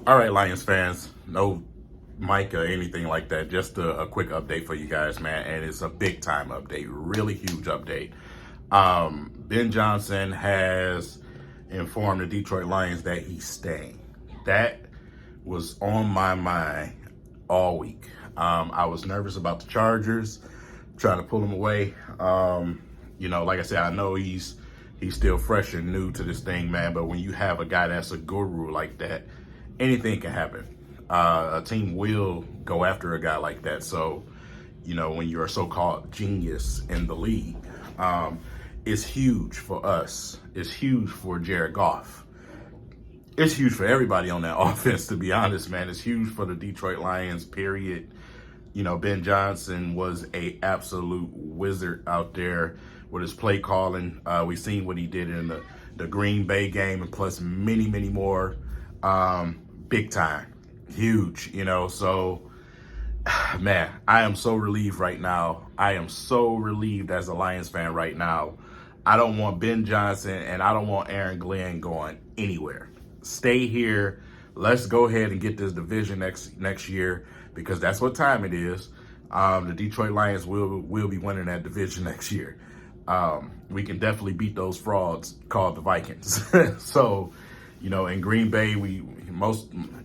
All right, Lions fans, no mic or anything like that. Just a quick update for you guys, man. And it's a big time update, really huge update. Ben Johnson has informed the Detroit Lions that he's staying. That was on my mind all week. I was nervous about the Chargers, trying to pull him away. Like I said, I know he's still fresh and new to this thing, man. But when you have a guy that's a guru like that, anything can happen. A team will go after a guy like that. So, when you're a so-called genius in the league, it's huge for us. It's huge for Jared Goff. It's huge for everybody on that offense, to be honest, man. It's huge for the Detroit Lions, period. Ben Johnson was a absolute wizard out there with his play calling. We've seen what he did in the Green Bay game, and plus many, many more. Big time, huge, so man, I am so relieved right now. I am so relieved as a Lions fan right now. I don't want Ben Johnson and I don't want Aaron Glenn going anywhere. Stay here. Let's go ahead and get this division next year, because that's what time it is. The Detroit Lions will be winning that division next year. We can definitely beat those frauds called the Vikings. So, in Green Bay,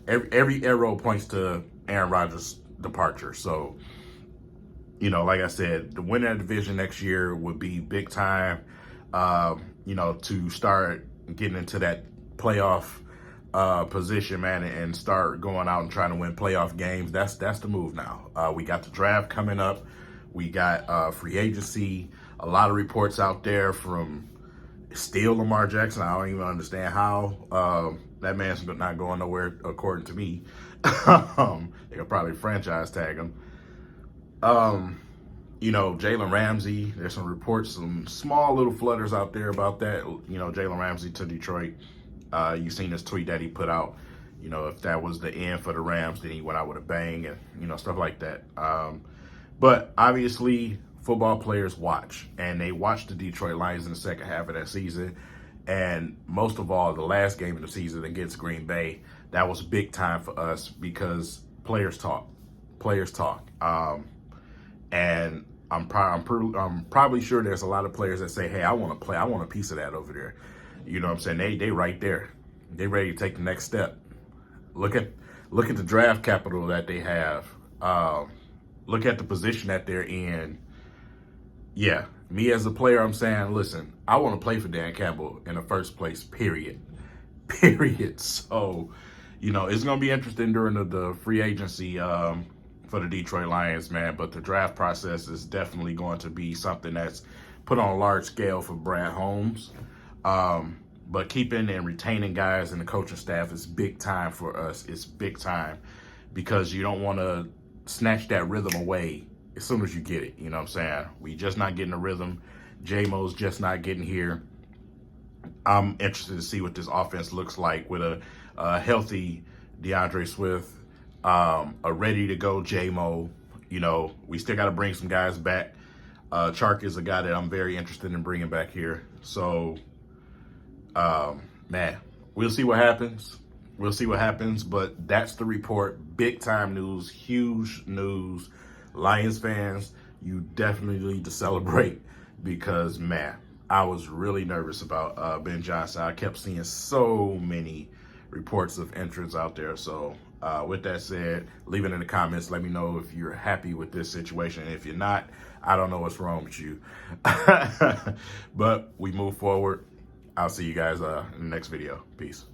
every arrow points to Aaron Rodgers' departure. So, like I said, the winning that division next year would be big time. To start getting into that playoff position, man, and start going out and trying to win playoff games. That's the move now. We got the draft coming up. We got free agency. A lot of reports out there from still Lamar Jackson. I don't even understand how. That man's not going nowhere, according to me. They'll probably franchise tag him. Jalen Ramsey, there's some reports, some small little flutters out there about that. Jalen Ramsey to Detroit. You've seen this tweet that he put out. If that was the end for the Rams, then he went out with a bang and, stuff like that. But obviously, football players watch, and they watch the Detroit Lions in the second half of that season. And most of all, the last game of the season against Green Bay, that was big time for us because players talk. And I'm probably sure there's a lot of players that say, hey, I want to play. I want a piece of that over there. You know what I'm saying? They right there. They ready to take the next step. Look at the draft capital that they have. Look at the position that they're in. Yeah, me as a player, I'm saying, listen, I want to play for Dan Campbell in the first place, period. So, it's going to be interesting during the free agency for the Detroit Lions, man. But the draft process is definitely going to be something that's put on a large scale for Brad Holmes. But keeping and retaining guys in the coaching staff is big time for us. It's big time because you don't want to snatch that rhythm away as soon as you get it. You know what I'm saying? We just not getting the rhythm. J-Mo's just not getting here. I'm interested to see what this offense looks like with a healthy DeAndre Swift, a ready-to-go J-Mo. We still got to bring some guys back. Chark is a guy that I'm very interested in bringing back here. So, man, we'll see what happens. But that's the report. Big time news, huge news. Lions fans, you definitely need to celebrate because, man, I was really nervous about Ben Johnson. I kept seeing so many reports of entrance out there. So with that said, leave it in the comments. Let me know if you're happy with this situation. And if you're not, I don't know what's wrong with you. But we move forward. I'll see you guys in the next video. Peace.